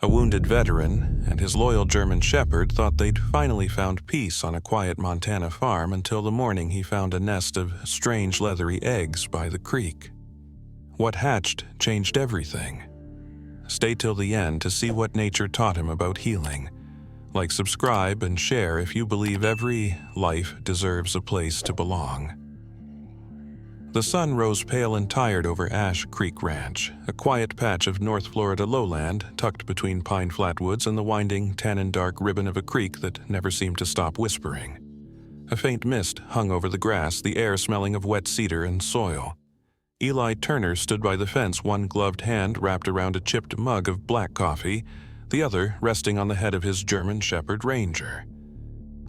A wounded veteran and his loyal German shepherd thought they'd finally found peace on a quiet Montana farm until the morning he found a nest of strange leathery eggs by the creek. What hatched changed everything. Stay till the end to see what nature taught him about healing. Like, subscribe, and share if you believe every life deserves a place to belong. The sun rose pale and tired over Ash Creek Ranch, a quiet patch of North Florida lowland tucked between pine flatwoods and the winding tannin-dark ribbon of a creek that never seemed to stop whispering. A faint mist hung over the grass, the air smelling of wet cedar and soil. Eli Turner stood by the fence, one gloved hand wrapped around a chipped mug of black coffee, the other resting on the head of his German Shepherd Ranger.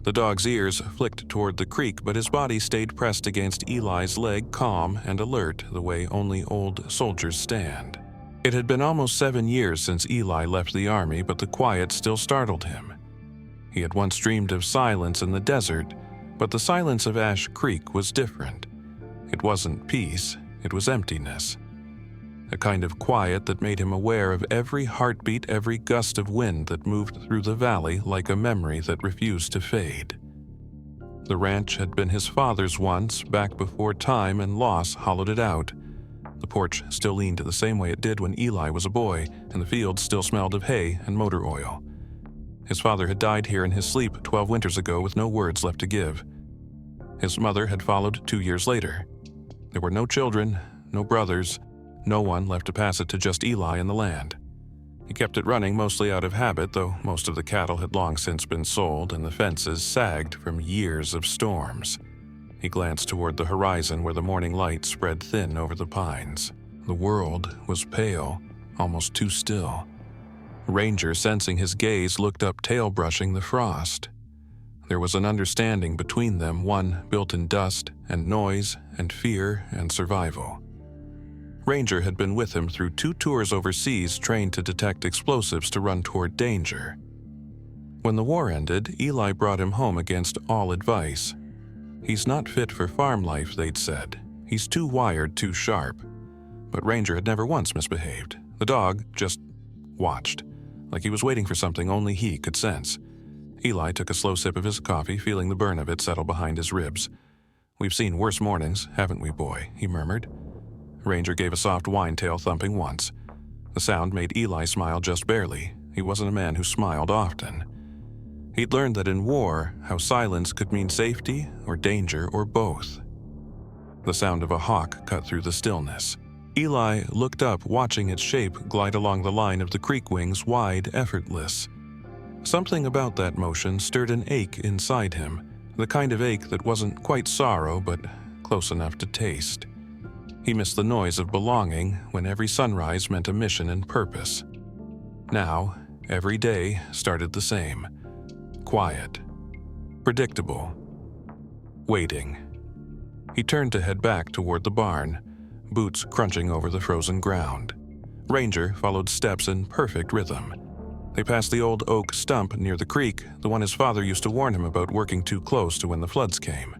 The dog's ears flicked toward the creek, but his body stayed pressed against Eli's leg, calm and alert the way only old soldiers stand. It had been almost 7 years since Eli left the army, but the quiet still startled him. He had once dreamed of silence in the desert, but the silence of Ash Creek was different. It wasn't peace, it was emptiness. A kind of quiet that made him aware of every heartbeat, every gust of wind that moved through the valley like a memory that refused to fade. The ranch had been his father's once, back before time and loss hollowed it out. The porch still leaned the same way it did when Eli was a boy, and the fields still smelled of hay and motor oil. His father had died here in his sleep 12 winters ago with no words left to give. His mother had followed 2 years later. There were no children, no brothers, no one left to pass it to just Eli and the land. He kept it running mostly out of habit, though most of the cattle had long since been sold and the fences sagged from years of storms. He glanced toward the horizon where the morning light spread thin over the pines. The world was pale, almost too still. Ranger, sensing his gaze, looked up, tail brushing the frost. There was an understanding between them, one built in dust and noise and fear and survival. Ranger had been with him through 2 tours overseas, trained to detect explosives to run toward danger. When the war ended, Eli brought him home against all advice. He's not fit for farm life, they'd said. He's too wired, too sharp. But Ranger had never once misbehaved. The dog just watched, like he was waiting for something only he could sense. Eli took a slow sip of his coffee, feeling the burn of it settle behind his ribs. "We've seen worse mornings, haven't we, boy?" he murmured. Ranger gave a soft whine, tail thumping once. The sound made Eli smile just barely. He wasn't a man who smiled often. He'd learned that in war, how silence could mean safety or danger or both. The sound of a hawk cut through the stillness. Eli looked up, watching its shape glide along the line of the creek wings, wide, effortless. Something about that motion stirred an ache inside him, the kind of ache that wasn't quite sorrow, but close enough to taste. He missed the noise of belonging when every sunrise meant a mission and purpose. Now, every day started the same. Quiet. Predictable. Waiting. He turned to head back toward the barn, boots crunching over the frozen ground. Ranger followed steps in perfect rhythm. They passed the old oak stump near the creek, the one his father used to warn him about working too close to when the floods came.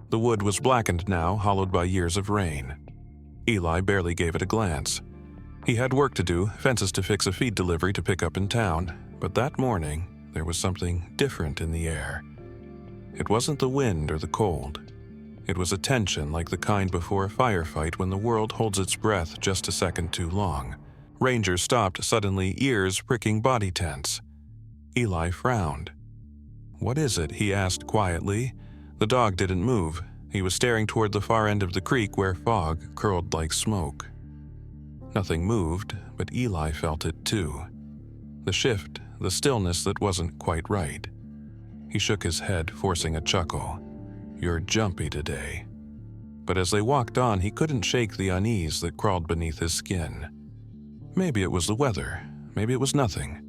The wood was blackened now, hollowed by years of rain. Eli barely gave it a glance. He had work to do, fences to fix, a feed delivery to pick up in town, but that morning there was something different in the air. It wasn't the wind or the cold. It was a tension like the kind before a firefight when the world holds its breath just a second too long. Ranger stopped suddenly, ears pricking, body tense. Eli frowned. "What is it?" he asked quietly. The dog didn't move. He was staring toward the far end of the creek where fog curled like smoke. Nothing moved, but Eli felt it too. The shift, the stillness that wasn't quite right. He shook his head, forcing a chuckle. "You're jumpy today." But as they walked on, he couldn't shake the unease that crawled beneath his skin. Maybe it was the weather. Maybe it was nothing.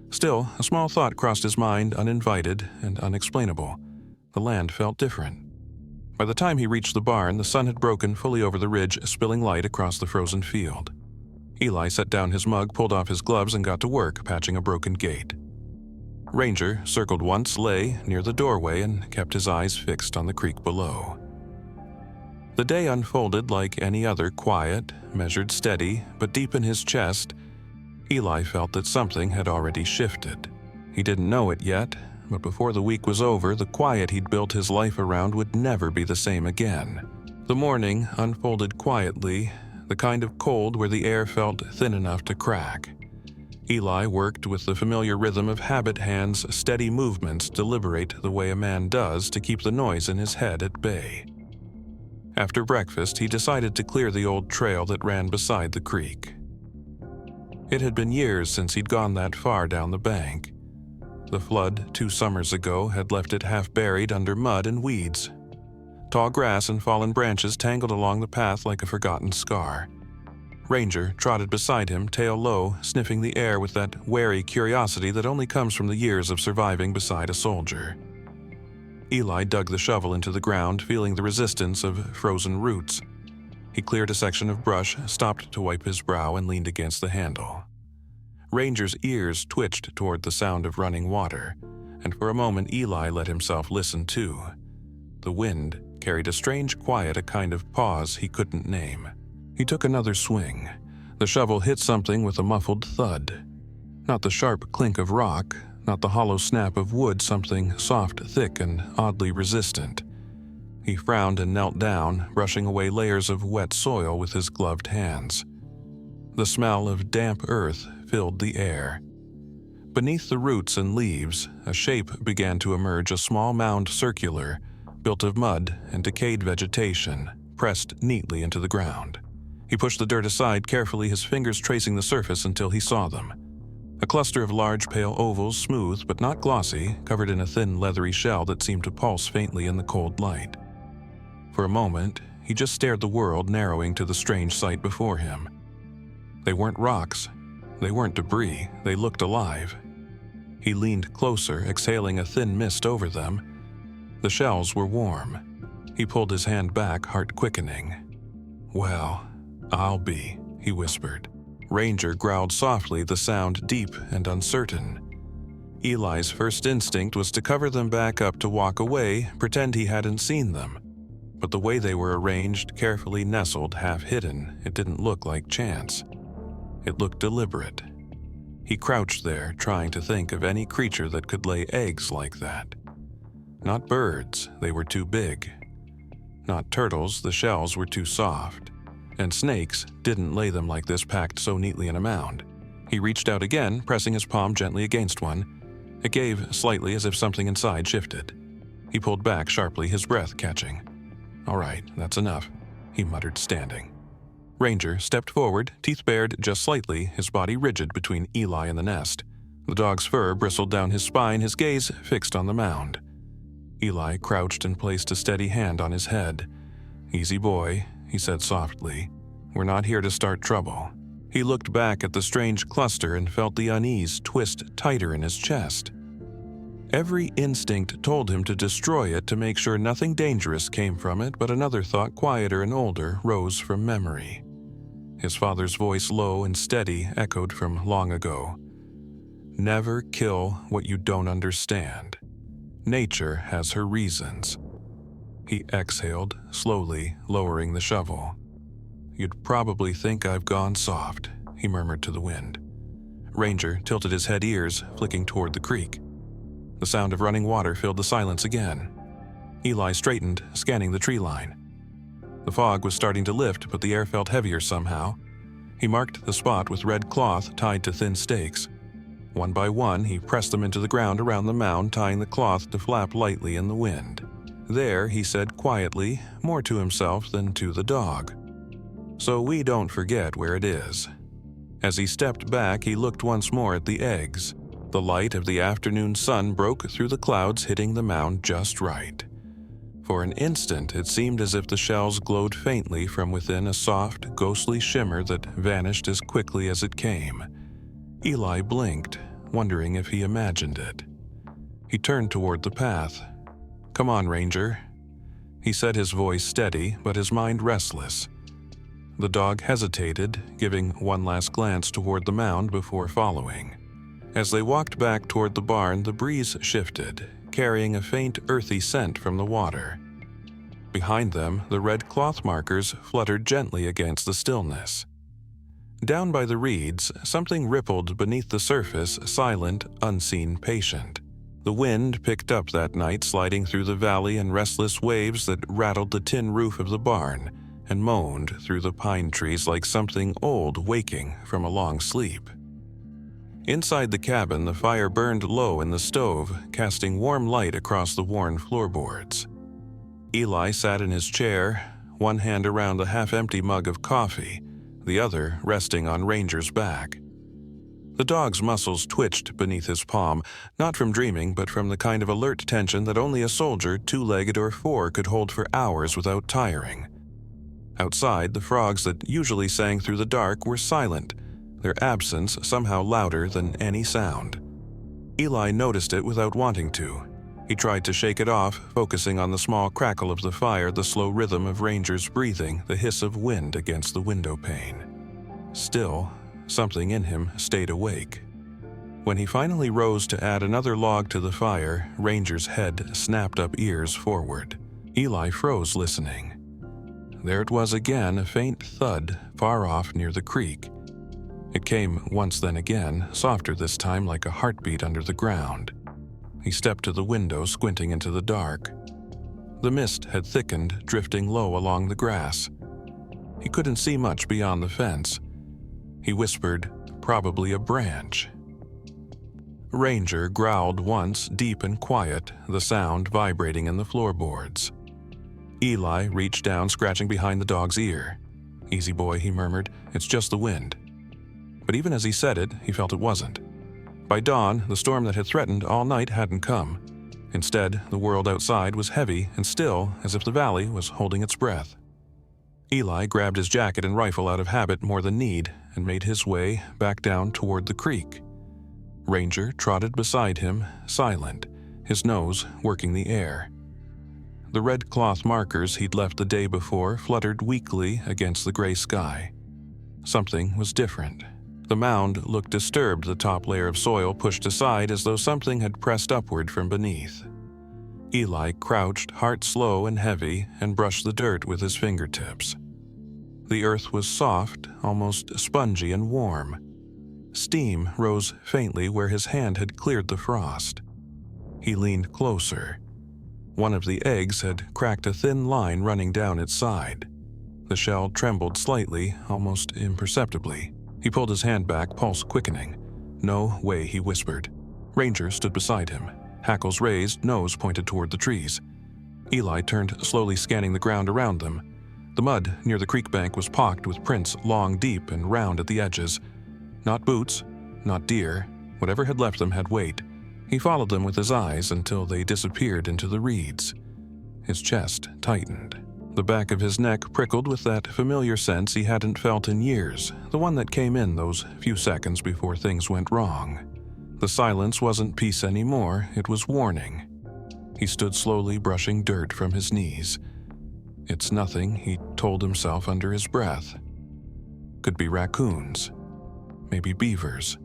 Still, a small thought crossed his mind, uninvited and unexplainable. The land felt different. By the time he reached the barn, the sun had broken fully over the ridge, spilling light across the frozen field. Eli set down his mug, pulled off his gloves, and got to work patching a broken gate. Ranger circled once, lay near the doorway, and kept his eyes fixed on the creek below. The day unfolded like any other, quiet, measured, steady, but deep in his chest, Eli felt that something had already shifted. He didn't know it yet, but before the week was over, the quiet he'd built his life around would never be the same again. The morning unfolded quietly, the kind of cold where the air felt thin enough to crack. Eli worked with the familiar rhythm of habit, hands' steady movements deliberate the way a man does to keep the noise in his head at bay. After breakfast, he decided to clear the old trail that ran beside the creek. It had been years since he'd gone that far down the bank. The flood 2 summers ago had left it half buried under mud and weeds. Tall grass and fallen branches tangled along the path like a forgotten scar. Ranger trotted beside him, tail low, sniffing the air with that wary curiosity that only comes from the years of surviving beside a soldier. Eli dug the shovel into the ground, feeling the resistance of frozen roots. He cleared a section of brush, stopped to wipe his brow, and leaned against the handle. Ranger's ears twitched toward the sound of running water, and for a moment Eli let himself listen too. The wind carried a strange quiet, a kind of pause he couldn't name. He took another swing. The shovel hit something with a muffled thud. Not the sharp clink of rock, not the hollow snap of wood, something soft, thick, and oddly resistant. He frowned and knelt down, brushing away layers of wet soil with his gloved hands. The smell of damp earth filled the air. Beneath the roots and leaves, a shape began to emerge, a small mound, circular, built of mud and decayed vegetation, pressed neatly into the ground. He pushed the dirt aside carefully, his fingers tracing the surface until he saw them. A cluster of large pale ovals, smooth but not glossy, covered in a thin leathery shell that seemed to pulse faintly in the cold light. For a moment, he just stared, the world narrowing to the strange sight before him. They weren't rocks. They weren't debris. They looked alive. He leaned closer, exhaling a thin mist over them. The shells were warm. He pulled his hand back, heart quickening. "Well, I'll be," he whispered. Ranger growled softly, the sound deep and uncertain. Eli's first instinct was to cover them back up, to walk away, pretend he hadn't seen them. But the way they were arranged, carefully nestled, half hidden, it didn't look like chance. It looked deliberate. He crouched there, trying to think of any creature that could lay eggs like that. Not birds, they were too big. Not turtles, the shells were too soft. And snakes didn't lay them like this, packed so neatly in a mound. He reached out again, pressing his palm gently against one. It gave slightly, as if something inside shifted. He pulled back sharply, his breath catching. "All right, that's enough," he muttered, standing. Ranger stepped forward, teeth bared just slightly, his body rigid between Eli and the nest. The dog's fur bristled down his spine, his gaze fixed on the mound. Eli crouched and placed a steady hand on his head. "Easy, boy," he said softly. "We're not here to start trouble." He looked back at the strange cluster and felt the unease twist tighter in his chest. Every instinct told him to destroy it, to make sure nothing dangerous came from it, but another thought, quieter and older, rose from memory. His father's voice, low and steady, echoed from long ago. "Never kill what you don't understand. Nature has her reasons." He exhaled, slowly lowering the shovel. "You'd probably think I've gone soft," he murmured to the wind. Ranger tilted his head, ears flicking toward the creek. The sound of running water filled the silence again. Eli straightened, scanning the tree line. The fog was starting to lift, but the air felt heavier somehow. He marked the spot with red cloth tied to thin stakes. One by one, he pressed them into the ground around the mound, tying the cloth to flap lightly in the wind. "There," he said quietly, more to himself than to the dog. "So we don't forget where it is." As he stepped back, he looked once more at the eggs. The light of the afternoon sun broke through the clouds, hitting the mound just right. For an instant, it seemed as if the shells glowed faintly from within, a soft, ghostly shimmer that vanished as quickly as it came. Eli blinked, wondering if he imagined it. He turned toward the path. "Come on, Ranger," he said, his voice steady, but his mind restless. The dog hesitated, giving one last glance toward the mound before following. As they walked back toward the barn, the breeze shifted, carrying a faint, earthy scent from the water. Behind them, the red cloth markers fluttered gently against the stillness. Down by the reeds, something rippled beneath the surface, silent, unseen, patient. The wind picked up that night, sliding through the valley in restless waves that rattled the tin roof of the barn and moaned through the pine trees like something old waking from a long sleep. Inside the cabin, the fire burned low in the stove, casting warm light across the worn floorboards. Eli sat in his chair, one hand around the half-empty mug of coffee, the other resting on Ranger's back. The dog's muscles twitched beneath his palm, not from dreaming, but from the kind of alert tension that only a soldier, two-legged or four, could hold for hours without tiring. Outside, the frogs that usually sang through the dark were silent, their absence somehow louder than any sound. Eli noticed it without wanting to. He tried to shake it off, focusing on the small crackle of the fire, the slow rhythm of Ranger's breathing, the hiss of wind against the window pane. Still, something in him stayed awake. When he finally rose to add another log to the fire, Ranger's head snapped up ears forward. Eli froze, listening. There it was again, a faint thud, far off near the creek. It came once then again, softer this time, like a heartbeat under the ground. He stepped to the window, squinting into the dark. The mist had thickened, drifting low along the grass. He couldn't see much beyond the fence. He whispered, "Probably a branch." Ranger growled once, deep and quiet, the sound vibrating in the floorboards. Eli reached down, scratching behind the dog's ear. "Easy boy," he murmured, "it's just the wind." But even as he said it, he felt it wasn't. By dawn, the storm that had threatened all night hadn't come. Instead, the world outside was heavy and still, as if the valley was holding its breath. Eli grabbed his jacket and rifle out of habit more than need and made his way back down toward the creek. Ranger trotted beside him, silent, his nose working the air. The red cloth markers he'd left the day before fluttered weakly against the gray sky. Something was different. The mound looked disturbed, the top layer of soil pushed aside as though something had pressed upward from beneath. Eli crouched, heart slow and heavy, and brushed the dirt with his fingertips. The earth was soft, almost spongy and warm. Steam rose faintly where his hand had cleared the frost. He leaned closer. One of the eggs had cracked a thin line running down its side. The shell trembled slightly, almost imperceptibly. He pulled his hand back, pulse quickening. "No way," he whispered. Ranger stood beside him, hackles raised, nose pointed toward the trees. Eli turned, slowly scanning the ground around them. The mud near the creek bank was pocked with prints long, deep, and round at the edges. Not boots, not deer. Whatever had left them had weight. He followed them with his eyes until they disappeared into the reeds. His chest tightened. The back of his neck prickled with that familiar sense he hadn't felt in years, the one that came in those few seconds before things went wrong. The silence wasn't peace anymore, it was warning. He stood slowly brushing dirt from his knees. "It's nothing," he told himself under his breath. Could be raccoons, maybe beavers.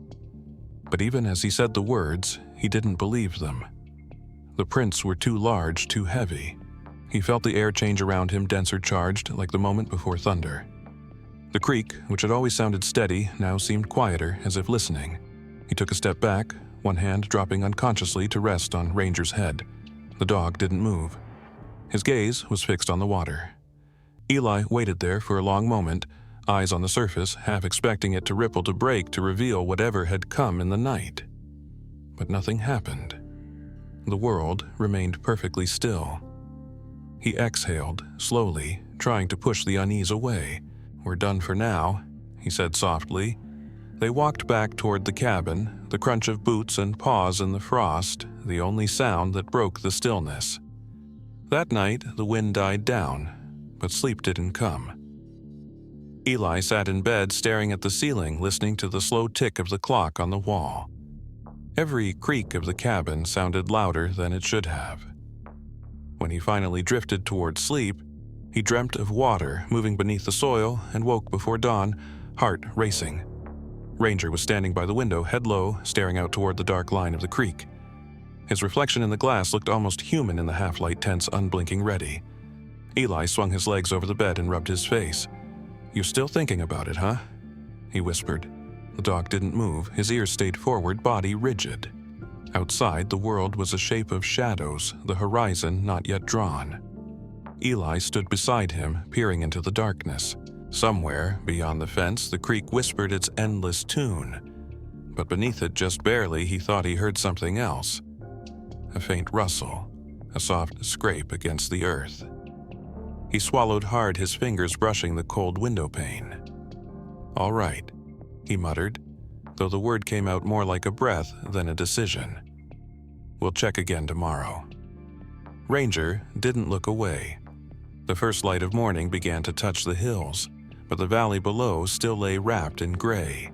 But even as he said the words, he didn't believe them. The prints were too large, too heavy. He felt the air change around him, denser charged, like the moment before thunder. The creek, which had always sounded steady, now seemed quieter, as if listening. He took a step back, one hand dropping unconsciously to rest on Ranger's head. The dog didn't move. His gaze was fixed on the water. Eli waited there for a long moment, eyes on the surface, half expecting it to ripple to break to reveal whatever had come in the night. But nothing happened. The world remained perfectly still. He exhaled, slowly, trying to push the unease away. "We're done for now," he said softly. They walked back toward the cabin, the crunch of boots and paws in the frost, the only sound that broke the stillness. That night, the wind died down, but sleep didn't come. Eli sat in bed, staring at the ceiling, listening to the slow tick of the clock on the wall. Every creak of the cabin sounded louder than it should have. When he finally drifted toward sleep, he dreamt of water moving beneath the soil and woke before dawn, heart racing. Ranger was standing by the window, head low, staring out toward the dark line of the creek. His reflection in the glass looked almost human in the half-light, tense, unblinking ready. Eli swung his legs over the bed and rubbed his face. "You still thinking about it, huh?" he whispered. The dog didn't move, his ears stayed forward, body rigid. Outside, the world was a shape of shadows, the horizon not yet drawn. Eli stood beside him, peering into the darkness. Somewhere, beyond the fence, the creek whispered its endless tune. But beneath it, just barely, he thought he heard something else. A faint rustle, a soft scrape against the earth. He swallowed hard, his fingers brushing the cold window pane. "All right," he muttered, though the word came out more like a breath than a decision. "We'll check again tomorrow." Ranger didn't look away. The first light of morning began to touch the hills, but the valley below still lay wrapped in gray.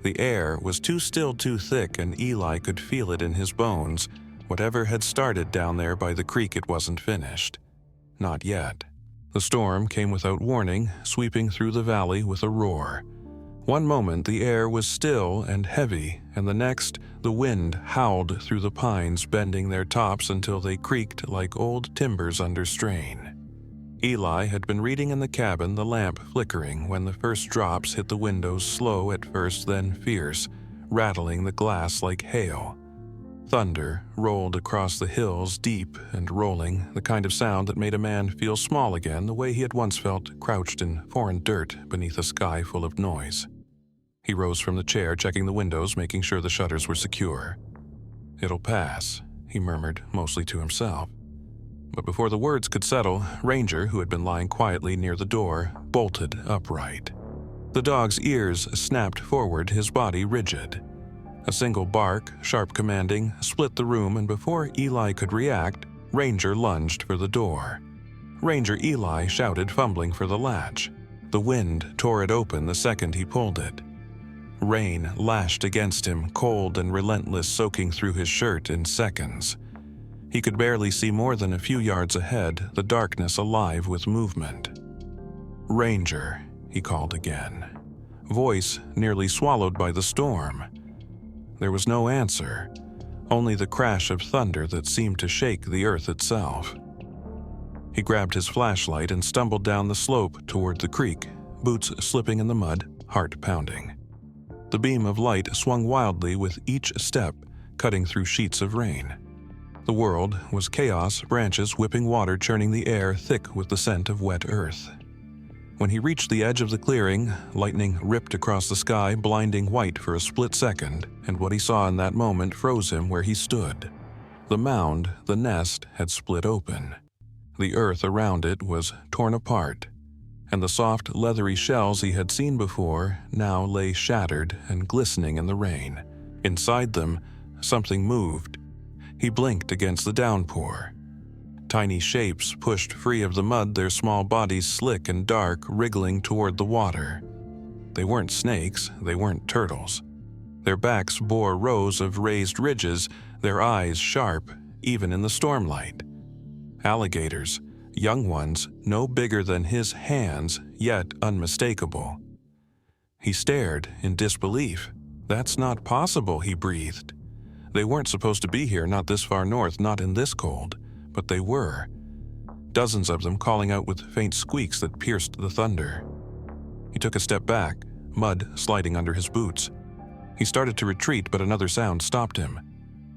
The air was too still, too thick, and Eli could feel it in his bones. Whatever had started down there by the creek, it wasn't finished. Not yet. The storm came without warning, sweeping through the valley with a roar. One moment the air was still and heavy, and the next the wind howled through the pines, bending their tops until they creaked like old timbers under strain. Eli had been reading in the cabin, the lamp flickering, when the first drops hit the windows, slow at first, then fierce, rattling the glass like hail. Thunder rolled across the hills, deep and rolling, the kind of sound that made a man feel small again, the way he had once felt crouched in foreign dirt beneath a sky full of noise. He rose from the chair, checking the windows, making sure the shutters were secure. "It'll pass," he murmured, mostly to himself. But before the words could settle, Ranger, who had been lying quietly near the door, bolted upright. The dog's ears snapped forward, his body rigid. A single bark, sharp commanding, split the room, and before Eli could react, Ranger lunged for the door. "Ranger!" Eli shouted, fumbling for the latch. The wind tore it open the second he pulled it. Rain lashed against him, cold and relentless, soaking through his shirt in seconds. He could barely see more than a few yards ahead, the darkness alive with movement. "Ranger," he called again, voice nearly swallowed by the storm. There was no answer, only the crash of thunder that seemed to shake the earth itself. He grabbed his flashlight and stumbled down the slope toward the creek, boots slipping in the mud, heart pounding. The beam of light swung wildly with each step, cutting through sheets of rain. The world was chaos, branches whipping water, churning the air thick with the scent of wet earth. When he reached the edge of the clearing, lightning ripped across the sky, blinding white for a split second, and what he saw in that moment froze him where he stood. The mound, the nest, had split open. The earth around it was torn apart, and the soft, leathery shells he had seen before now lay shattered and glistening in the rain. Inside them, something moved. He blinked against the downpour. Tiny shapes pushed free of the mud, their small bodies slick and dark, wriggling toward the water. They weren't snakes, they weren't turtles. Their backs bore rows of raised ridges, their eyes sharp, even in the stormlight. Alligators, young ones, no bigger than his hands, yet unmistakable. He stared in disbelief. "That's not possible," he breathed. They weren't supposed to be here, not this far north, not in this cold. But they were. Dozens of them calling out with faint squeaks that pierced the thunder. He took a step back, mud sliding under his boots. He started to retreat, but another sound stopped him.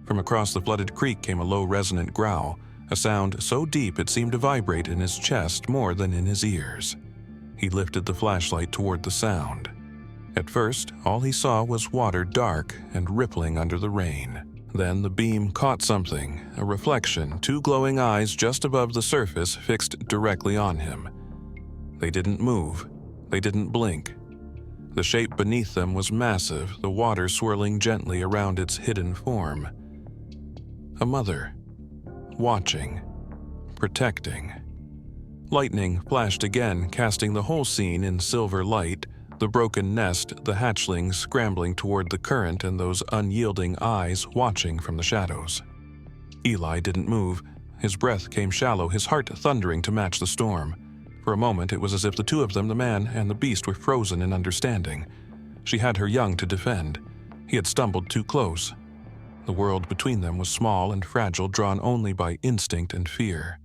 From across the flooded creek came a low, resonant growl, a sound so deep it seemed to vibrate in his chest more than in his ears. He lifted the flashlight toward the sound. At first, all he saw was water, dark and rippling under the rain. Then the beam caught something, a reflection, two glowing eyes just above the surface fixed directly on him. They didn't move. They didn't blink. The shape beneath them was massive, the water swirling gently around its hidden form. A mother. Watching. Protecting. Lightning flashed again, casting the whole scene in silver light. The broken nest, the hatchlings scrambling toward the current, and those unyielding eyes watching from the shadows. Eli didn't move. His breath came shallow, his heart thundering to match the storm. For a moment, it was as if the two of them, the man and the beast, were frozen in understanding. She had her young to defend. He had stumbled too close. The world between them was small and fragile, drawn only by instinct and fear.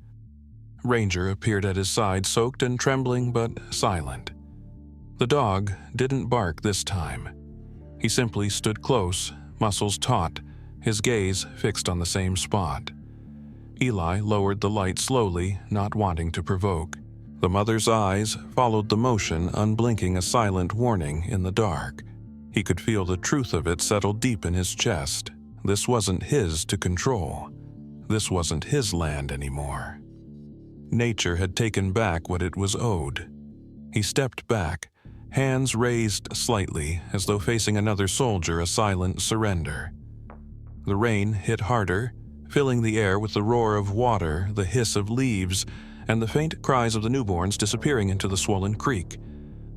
Ranger appeared at his side, soaked and trembling but silent. The dog didn't bark this time. He simply stood close, muscles taut, his gaze fixed on the same spot. Eli lowered the light slowly, not wanting to provoke. The mother's eyes followed the motion, unblinking a silent warning in the dark. He could feel the truth of it settle deep in his chest. This wasn't his to control. This wasn't his land anymore. Nature had taken back what it was owed. He stepped back, hands raised slightly, as though facing another soldier, a silent surrender. The rain hit harder, filling the air with the roar of water, the hiss of leaves, and the faint cries of the newborns disappearing into the swollen creek.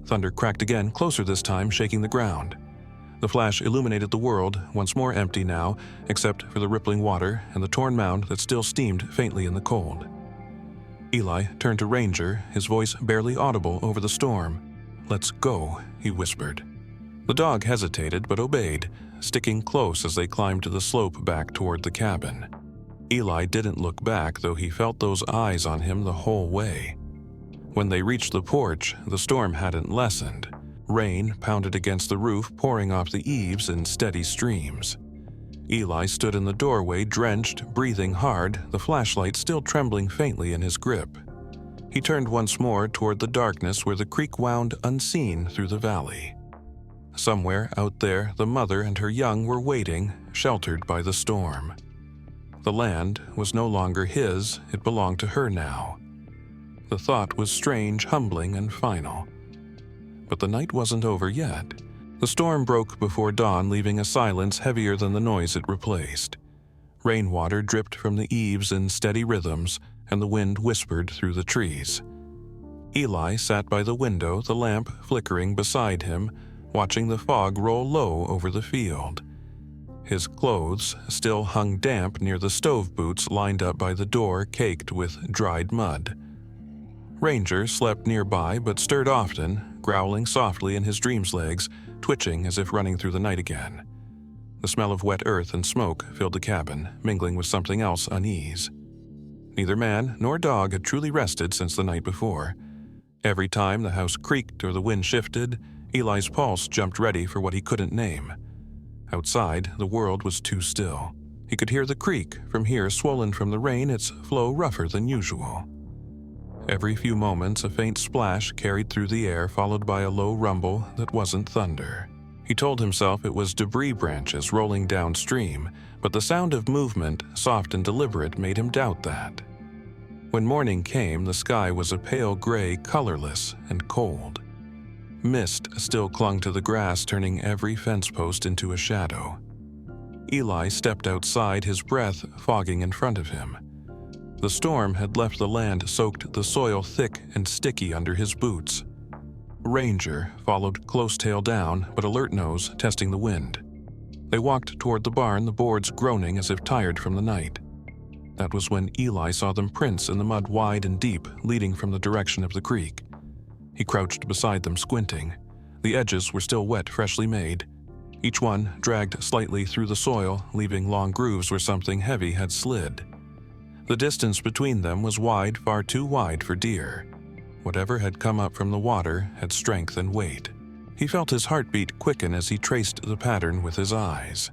Thunder cracked again, closer this time, shaking the ground. The flash illuminated the world, once more empty now, except for the rippling water and the torn mound that still steamed faintly in the cold. Eli turned to Ranger, his voice barely audible over the storm. "Let's go," he whispered. The dog hesitated but obeyed, sticking close as they climbed the slope back toward the cabin. Eli didn't look back, though he felt those eyes on him the whole way. When they reached the porch, the storm hadn't lessened. Rain pounded against the roof, pouring off the eaves in steady streams. Eli stood in the doorway, drenched, breathing hard, the flashlight still trembling faintly in his grip. He turned once more toward the darkness where the creek wound unseen through the valley. Somewhere out there, the mother and her young were waiting, sheltered by the storm. The land was no longer his, it belonged to her now. The thought was strange, humbling, and final. But the night wasn't over yet. The storm broke before dawn, leaving a silence heavier than the noise it replaced. Rainwater dripped from the eaves in steady rhythms, and the wind whispered through the trees. Eli sat by the window, the lamp flickering beside him, watching the fog roll low over the field. His clothes still hung damp near the stove boots lined up by the door, caked with dried mud. Ranger slept nearby but stirred often, growling softly in his dream's legs, twitching as if running through the night again. The smell of wet earth and smoke filled the cabin, mingling with something else unease. Neither man nor dog had truly rested since the night before. Every time the house creaked or the wind shifted, Eli's pulse jumped ready for what he couldn't name. Outside, the world was too still. He could hear the creek, from here swollen from the rain, its flow rougher than usual. Every few moments, a faint splash carried through the air, followed by a low rumble that wasn't thunder. He told himself it was debris branches rolling downstream, but the sound of movement, soft and deliberate, made him doubt that. When morning came, the sky was a pale gray, colorless, and cold. Mist still clung to the grass, turning every fence post into a shadow. Eli stepped outside, his breath fogging in front of him. The storm had left the land soaked, the soil thick and sticky under his boots. Ranger followed close tail down, but alert nose testing the wind. They walked toward the barn, the boards groaning as if tired from the night. That was when Eli saw them prints in the mud wide and deep, leading from the direction of the creek. He crouched beside them, squinting. The edges were still wet, freshly made. Each one dragged slightly through the soil, leaving long grooves where something heavy had slid. The distance between them was wide, far too wide for deer. Whatever had come up from the water had strength and weight. He felt his heartbeat quicken as he traced the pattern with his eyes.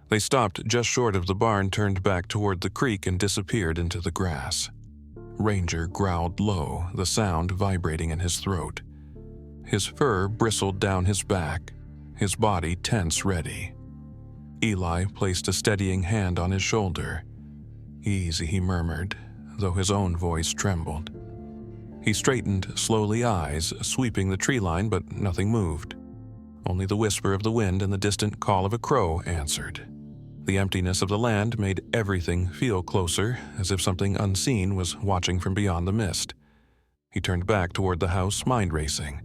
They stopped just short of the barn, turned back toward the creek, and disappeared into the grass. Ranger growled low, the sound vibrating in his throat. His fur bristled down his back, his body tense, ready. Eli placed a steadying hand on his shoulder. "Easy," he murmured, though his own voice trembled. He straightened slowly, eyes sweeping the tree line, but nothing moved. Only the whisper of the wind and the distant call of a crow answered. The emptiness of the land made everything feel closer, as if something unseen was watching from beyond the mist. He turned back toward the house, mind racing.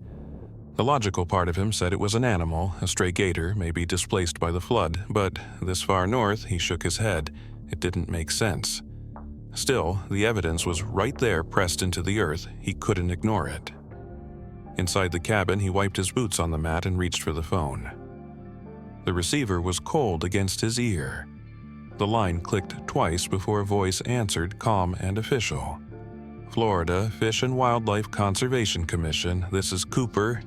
The logical part of him said it was an animal, a stray gator, maybe displaced by the flood, but this far north, he shook his head. It didn't make sense. Still, the evidence was right there, pressed into the earth. He couldn't ignore it. Inside the cabin, he wiped his boots on the mat and reached for the phone. The receiver was cold against his ear. The line clicked twice before a voice answered, calm and official. "Florida Fish and Wildlife Conservation Commission, this is Cooper."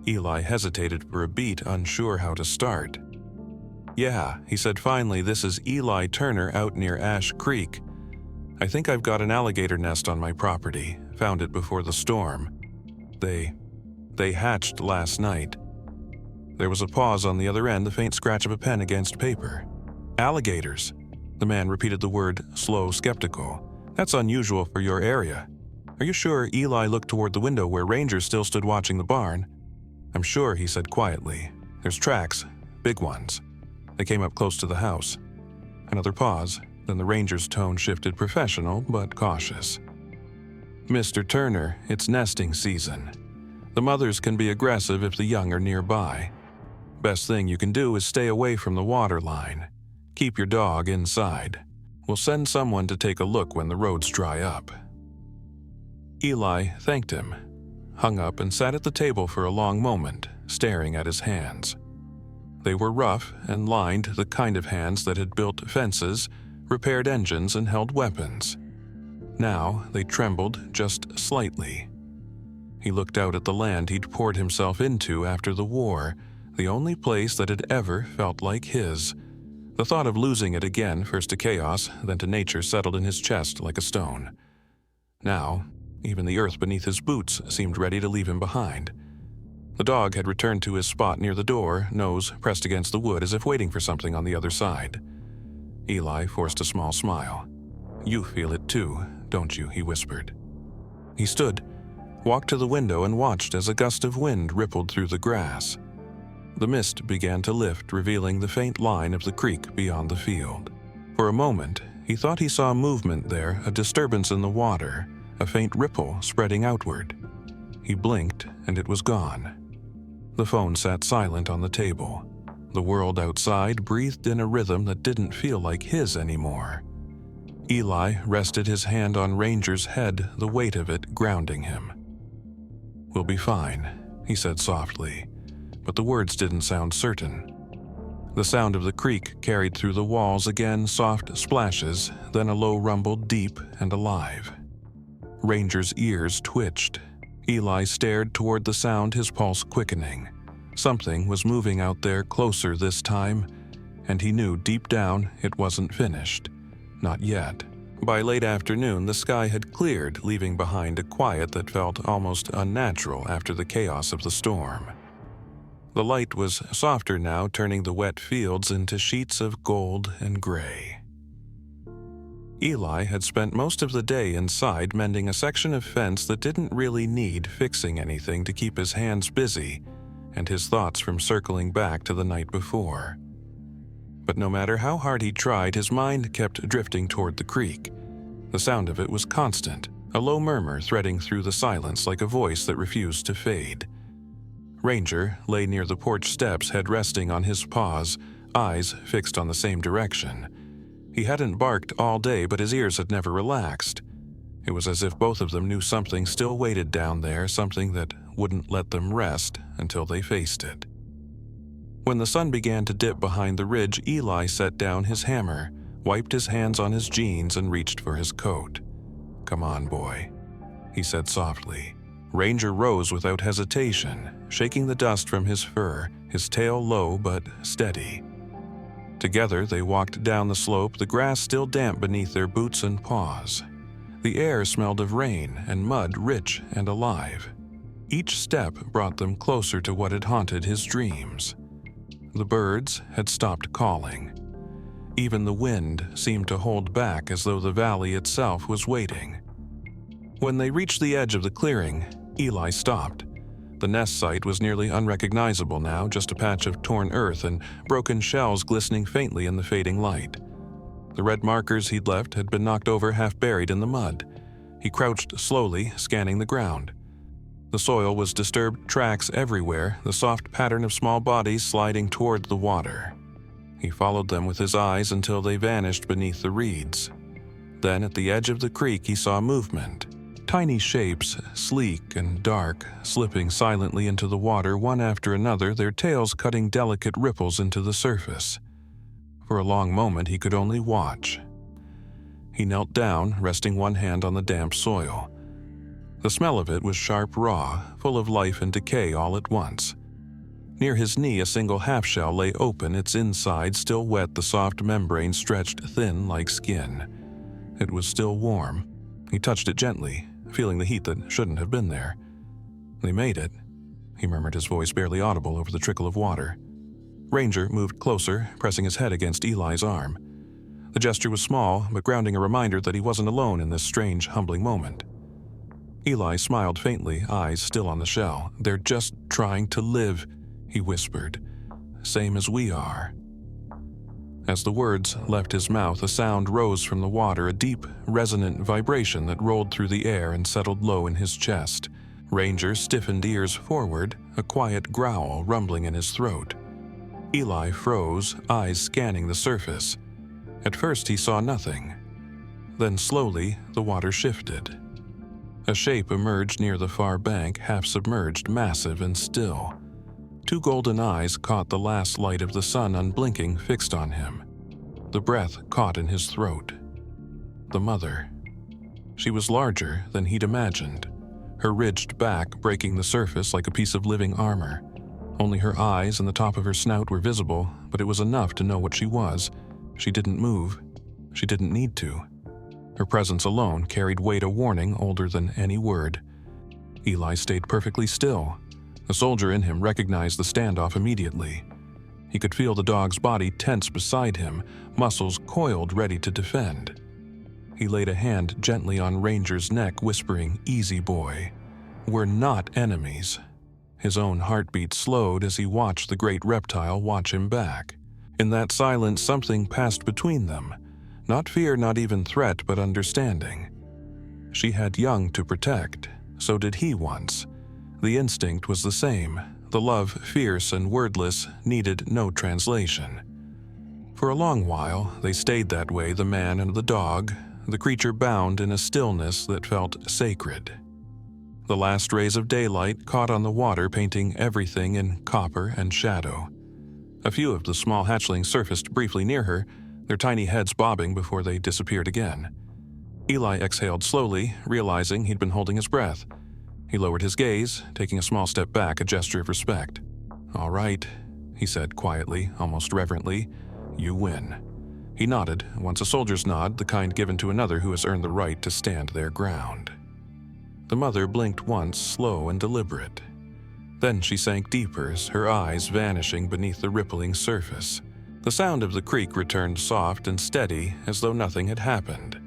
Eli hesitated for a beat, unsure how to start. "Yeah," he said finally, "this is Eli Turner out near Ash Creek. I think I've got an alligator nest on my property. Found it before the storm. They hatched last night." There was a pause on the other end, the faint scratch of a pen against paper. "Alligators?" The man repeated the word, slow, skeptical. "That's unusual for your area. Are you sure?" Eli looked toward the window where Ranger still stood watching the barn. "I'm sure," he said quietly. "There's tracks, big ones. They came up close to the house." Another pause, then the Ranger's tone shifted, professional but cautious. "Mr. Turner, it's nesting season. The mothers can be aggressive if the young are nearby. Best thing you can do is stay away from the water line. Keep your dog inside. We'll send someone to take a look when the roads dry up." Eli thanked him, hung up, and sat at the table for a long moment, staring at his hands. They were rough and lined, the kind of hands that had built fences, repaired engines, and held weapons. Now they trembled just slightly. He looked out at the land he'd poured himself into after the war, the only place that had ever felt like his. The thought of losing it again, first to chaos, then to nature, settled in his chest like a stone. Now, even the earth beneath his boots seemed ready to leave him behind. The dog had returned to his spot near the door, nose pressed against the wood as if waiting for something on the other side. Eli forced a small smile. "You feel it too, don't you?" he whispered. He stood, walked to the window, and watched as a gust of wind rippled through the grass. The mist began to lift, revealing the faint line of the creek beyond the field. For a moment, he thought he saw movement there, a disturbance in the water, a faint ripple spreading outward. He blinked, and it was gone. The phone sat silent on the table. The world outside breathed in a rhythm that didn't feel like his anymore. Eli rested his hand on Ranger's head, the weight of it grounding him. "We'll be fine," he said softly, but the words didn't sound certain. The sound of the creek carried through the walls again, soft splashes, then a low rumble, deep and alive. Ranger's ears twitched. Eli stared toward the sound, his pulse quickening. Something was moving out there, closer this time, and he knew deep down it wasn't finished. Not yet. By late afternoon, the sky had cleared, leaving behind a quiet that felt almost unnatural after the chaos of the storm. The light was softer now, turning the wet fields into sheets of gold and gray. Eli had spent most of the day inside mending a section of fence that didn't really need fixing anything to keep his hands busy and his thoughts from circling back to the night before. But no matter how hard he tried, his mind kept drifting toward the creek. The sound of it was constant, a low murmur threading through the silence like a voice that refused to fade. Ranger lay near the porch steps, head resting on his paws, eyes fixed on the same direction. He hadn't barked all day, but his ears had never relaxed. It was as if both of them knew something still waited down there, something that wouldn't let them rest until they faced it. When the sun began to dip behind the ridge, Eli set down his hammer, wiped his hands on his jeans, and reached for his coat. "Come on, boy," he said softly. Ranger rose without hesitation, shaking the dust from his fur, his tail low but steady. Together they walked down the slope, the grass still damp beneath their boots and paws. The air smelled of rain and mud, rich and alive. Each step brought them closer to what had haunted his dreams. The birds had stopped calling. Even the wind seemed to hold back, as though the valley itself was waiting. When they reached the edge of the clearing, Eli stopped. The nest site was nearly unrecognizable now, just a patch of torn earth and broken shells glistening faintly in the fading light. The red markers he'd left had been knocked over, half buried in the mud. He crouched slowly, scanning the ground. The soil was disturbed, tracks everywhere, the soft pattern of small bodies sliding toward the water. He followed them with his eyes until they vanished beneath the reeds. Then, at the edge of the creek, he saw movement. Tiny shapes, sleek and dark, slipping silently into the water one after another, their tails cutting delicate ripples into the surface. For a long moment he could only watch. He knelt down, resting one hand on the damp soil. The smell of it was sharp raw, full of life and decay all at once. Near his knee, a single half-shell lay open, its inside still wet, the soft membrane stretched thin like skin. It was still warm. He touched it gently, feeling the heat that shouldn't have been there. "They made it," he murmured, his voice barely audible over the trickle of water. Ranger moved closer, pressing his head against Eli's arm. The gesture was small, but grounding a reminder that he wasn't alone in this strange, humbling moment. Eli smiled faintly, eyes still on the shell. "They're just trying to live," he whispered. "Same as we are." As the words left his mouth, a sound rose from the water, a deep, resonant vibration that rolled through the air and settled low in his chest. Ranger stiffened ears forward, a quiet growl rumbling in his throat. Eli froze, eyes scanning the surface. At first he saw nothing. Then slowly, the water shifted. A shape emerged near the far bank, half-submerged, massive and still. Two golden eyes caught the last light of the sun, unblinking, fixed on him. The breath caught in his throat. The mother. She was larger than he'd imagined, her ridged back breaking the surface like a piece of living armor. Only her eyes and the top of her snout were visible, but it was enough to know what she was. She didn't move. She didn't need to. Her presence alone carried weight, a warning older than any word. Eli stayed perfectly still. The soldier in him recognized the standoff immediately. He could feel the dog's body tense beside him, muscles coiled ready to defend. He laid a hand gently on Ranger's neck, whispering, "Easy, boy. We're not enemies." His own heartbeat slowed as he watched the great reptile watch him back. In that silence, something passed between them. Not fear, not even threat, but understanding. She had young to protect. So did he once. The instinct was the same. The love, fierce and wordless, needed no translation. For a long while, they stayed that way, the man and the dog, the creature bound in a stillness that felt sacred. The last rays of daylight caught on the water, painting everything in copper and shadow. A few of the small hatchlings surfaced briefly near her, their tiny heads bobbing before they disappeared again. Eli exhaled slowly, realizing he'd been holding his breath. He lowered his gaze, taking a small step back, a gesture of respect. "All right," he said quietly, almost reverently. "You win." He nodded, once a soldier's nod, the kind given to another who has earned the right to stand their ground. The mother blinked once, slow and deliberate. Then she sank deeper, her eyes vanishing beneath the rippling surface. The sound of the creek returned soft and steady, as though nothing had happened.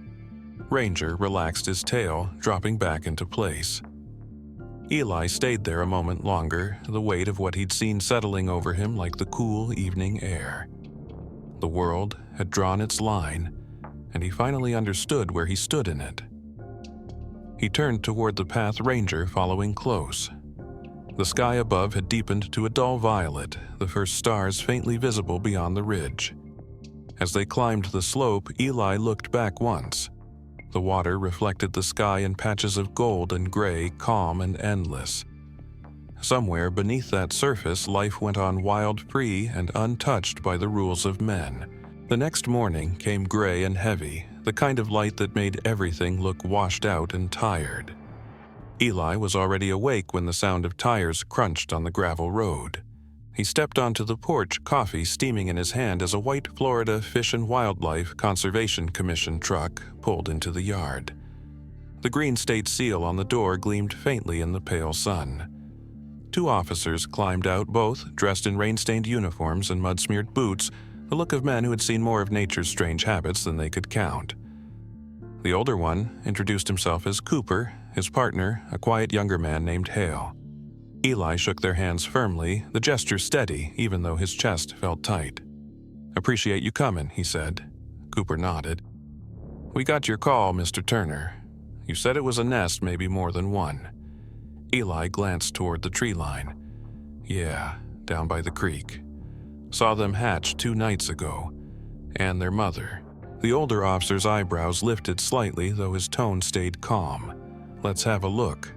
Ranger relaxed his tail, dropping back into place. Eli stayed there a moment longer, the weight of what he'd seen settling over him like the cool evening air. The world had drawn its line, and he finally understood where he stood in it. He turned toward the path, Ranger following close. The sky above had deepened to a dull violet, the first stars faintly visible beyond the ridge. As they climbed the slope, Eli looked back once. The water reflected the sky in patches of gold and gray, calm and endless. Somewhere beneath that surface, life went on wild, free, and untouched by the rules of men. The next morning came gray and heavy, the kind of light that made everything look washed out and tired. Eli was already awake when the sound of tires crunched on the gravel road. He stepped onto the porch, coffee steaming in his hand, as a white Florida Fish and Wildlife Conservation Commission truck pulled into the yard. The green state seal on the door gleamed faintly in the pale sun. Two officers climbed out, both dressed in rain-stained uniforms and mud-smeared boots, the look of men who had seen more of nature's strange habits than they could count. The older one introduced himself as Cooper, his partner, a quiet younger man named Hale. Eli shook their hands firmly, the gesture steady, even though his chest felt tight. "Appreciate you coming," he said. Cooper nodded. "We got your call, Mr. Turner. You said it was a nest, maybe more than one." Eli glanced toward the tree line. "Yeah, down by the creek. Saw them hatch 2 nights ago. And their mother." The older officer's eyebrows lifted slightly, though his tone stayed calm. "Let's have a look."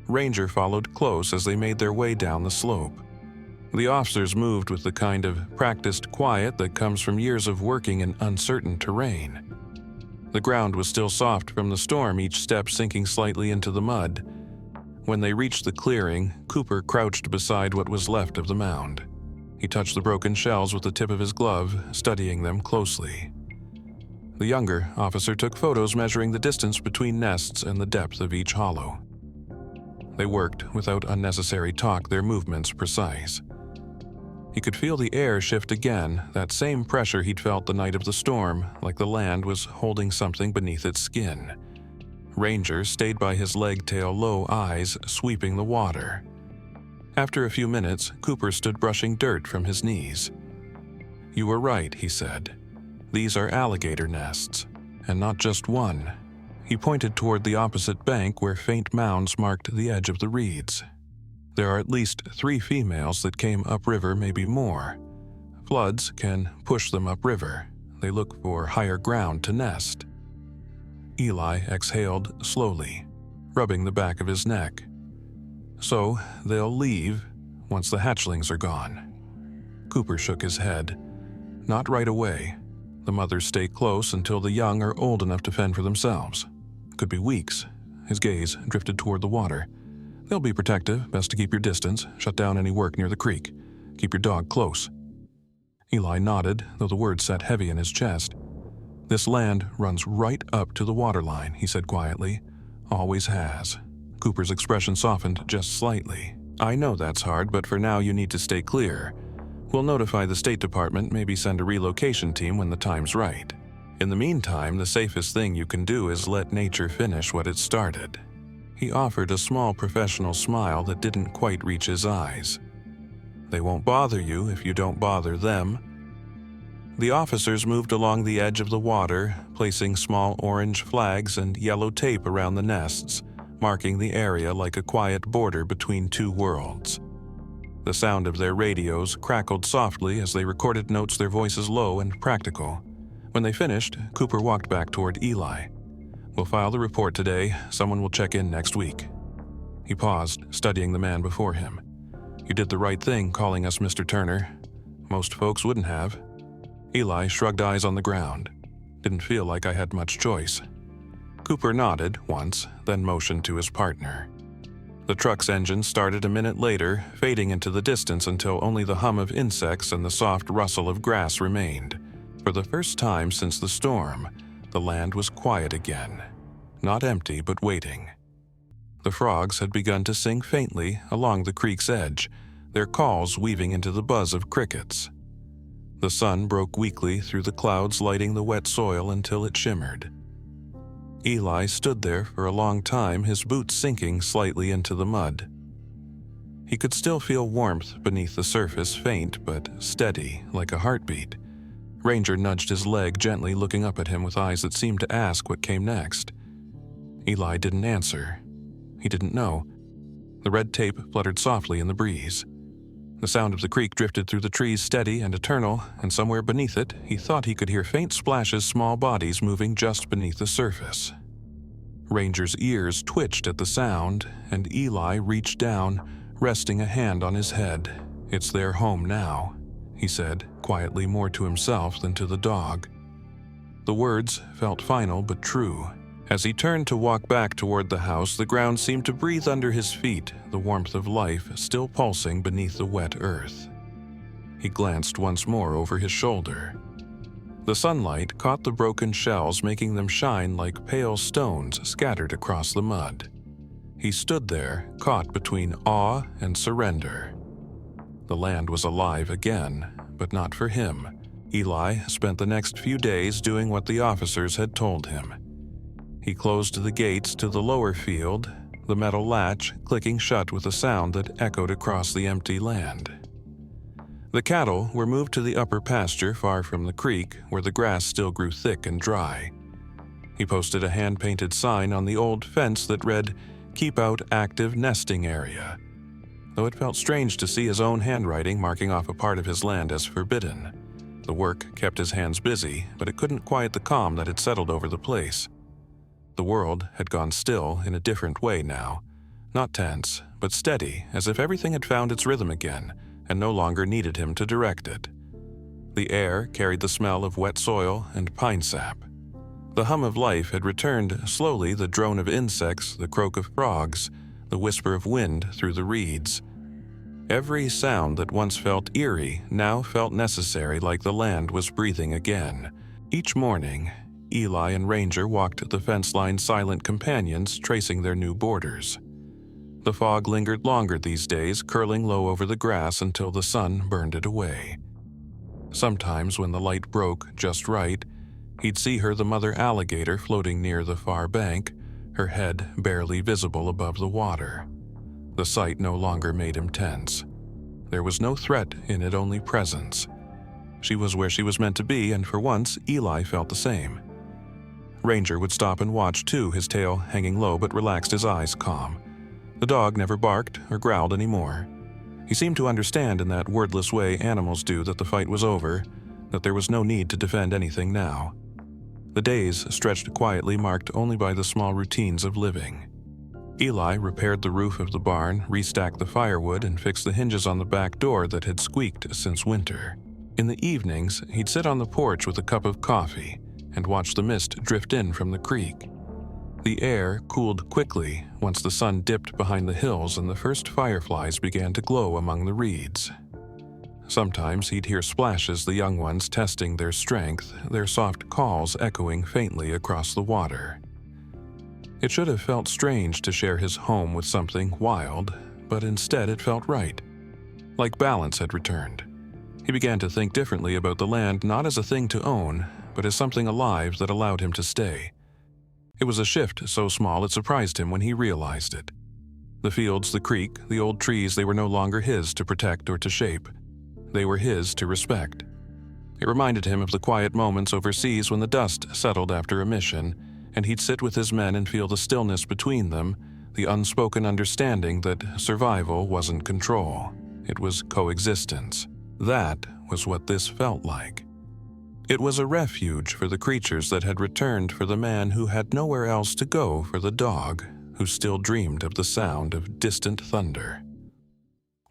Ranger followed close as they made their way down the slope. The officers moved with the kind of practiced quiet that comes from years of working in uncertain terrain. The ground was still soft from the storm, each step sinking slightly into the mud. When they reached the clearing, Cooper crouched beside what was left of the mound. He touched the broken shells with the tip of his glove, studying them closely. The younger officer took photos measuring the distance between nests and the depth of each hollow. They worked without unnecessary talk, their movements precise. He could feel the air shift again, that same pressure he'd felt the night of the storm, like the land was holding something beneath its skin. Ranger stayed by his leg-tail, low eyes sweeping the water. After a few minutes, Cooper stood brushing dirt from his knees. "You were right," he said. "These are alligator nests, and not just one." He pointed toward the opposite bank where faint mounds marked the edge of the reeds. "There are at least 3 females that came upriver, maybe more. Floods can push them upriver. They look for higher ground to nest." Eli exhaled slowly, rubbing the back of his neck. "So they'll leave once the hatchlings are gone." Cooper shook his head. "Not right away. The mothers stay close until the young are old enough to fend for themselves. Could be weeks." His gaze drifted toward the water. "They'll be protective, best to keep your distance, shut down any work near the creek. Keep your dog close." Eli nodded, though the words sat heavy in his chest. "This land runs right up to the waterline," he said quietly. "Always has." Cooper's expression softened just slightly. "I know that's hard, but for now you need to stay clear. We'll notify the State Department, maybe send a relocation team when the time's right. In the meantime, the safest thing you can do is let nature finish what it started." He offered a small professional smile that didn't quite reach his eyes. "They won't bother you if you don't bother them." The officers moved along the edge of the water, placing small orange flags and yellow tape around the nests, marking the area like a quiet border between 2 worlds. The sound of their radios crackled softly as they recorded notes, their voices low and practical. When they finished, Cooper walked back toward Eli. "We'll file the report today. Someone will check in next week." He paused, studying the man before him. "You did the right thing calling us Mr. Turner. Most folks wouldn't have." Eli shrugged, eyes on the ground. "Didn't feel like I had much choice." Cooper nodded once, then motioned to his partner. The truck's engine started a minute later, fading into the distance until only the hum of insects and the soft rustle of grass remained. For the first time since the storm, the land was quiet again. Not empty, but waiting. The frogs had begun to sing faintly along the creek's edge, their calls weaving into the buzz of crickets. The sun broke weakly through the clouds, lighting the wet soil until it shimmered. Eli stood there for a long time, his boots sinking slightly into the mud. He could still feel warmth beneath the surface, faint but steady, like a heartbeat. Ranger nudged his leg gently, looking up at him with eyes that seemed to ask what came next. Eli didn't answer. He didn't know. The red tape fluttered softly in the breeze. The sound of the creek drifted through the trees, steady and eternal, and somewhere beneath it, he thought he could hear faint splashes, small bodies moving just beneath the surface. Ranger's ears twitched at the sound, and Eli reached down, resting a hand on his head. "It's their home now," he said, quietly, more to himself than to the dog. The words felt final but true. As he turned to walk back toward the house, the ground seemed to breathe under his feet, the warmth of life still pulsing beneath the wet earth. He glanced once more over his shoulder. The sunlight caught the broken shells, making them shine like pale stones scattered across the mud. He stood there, caught between awe and surrender. The land was alive again, but not for him. Eli spent the next few days doing what the officers had told him. He closed the gates to the lower field, the metal latch clicking shut with a sound that echoed across the empty land. The cattle were moved to the upper pasture far from the creek, where the grass still grew thick and dry. He posted a hand-painted sign on the old fence that read, "Keep out active nesting area," though it felt strange to see his own handwriting marking off a part of his land as forbidden. The work kept his hands busy, but it couldn't quiet the calm that had settled over the place. The world had gone still in a different way now, not tense, but steady, as if everything had found its rhythm again and no longer needed him to direct it. The air carried the smell of wet soil and pine sap. The hum of life had returned slowly, the drone of insects, the croak of frogs, the whisper of wind through the reeds. Every sound that once felt eerie now felt necessary, like the land was breathing again. Each morning, Eli and Ranger walked the fence line, silent companions, tracing their new borders. The fog lingered longer these days, curling low over the grass until the sun burned it away. Sometimes, when the light broke just right, he'd see her, the mother alligator, floating near the far bank, her head barely visible above the water. The sight no longer made him tense. There was no threat in it, only presence. She was where she was meant to be, and for once, Eli felt the same. Ranger would stop and watch too, his tail hanging low but relaxed, his eyes calm. The dog never barked or growled anymore. He seemed to understand in that wordless way animals do that the fight was over, that there was no need to defend anything now. The days stretched quietly, marked only by the small routines of living. Eli repaired the roof of the barn, restacked the firewood, and fixed the hinges on the back door that had squeaked since winter. In the evenings, he'd sit on the porch with a cup of coffee and watch the mist drift in from the creek. The air cooled quickly once the sun dipped behind the hills and the first fireflies began to glow among the reeds. Sometimes he'd hear splashes, the young ones testing their strength, their soft calls echoing faintly across the water. It should have felt strange to share his home with something wild, but instead it felt right. Like balance had returned. He began to think differently about the land, not as a thing to own, but as something alive that allowed him to stay. It was a shift so small it surprised him when he realized it. The fields, the creek, the old trees, they were no longer his to protect or to shape. They were his to respect. It reminded him of the quiet moments overseas when the dust settled after a mission, and he'd sit with his men and feel the stillness between them, the unspoken understanding that survival wasn't control. It was coexistence. That was what this felt like. It was a refuge for the creatures that had returned, for the man who had nowhere else to go, for the dog who still dreamed of the sound of distant thunder.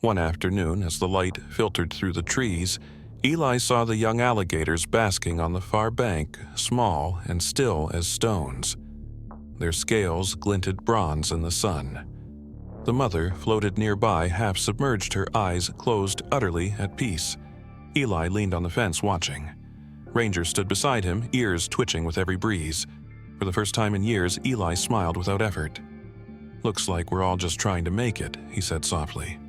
One afternoon, as the light filtered through the trees, Eli saw the young alligators basking on the far bank, small and still as stones. Their scales glinted bronze in the sun. The mother floated nearby, half submerged, her eyes closed, utterly at peace. Eli leaned on the fence watching. Ranger stood beside him, ears twitching with every breeze. For the first time in years, Eli smiled without effort. "Looks like we're all just trying to make it," he said softly.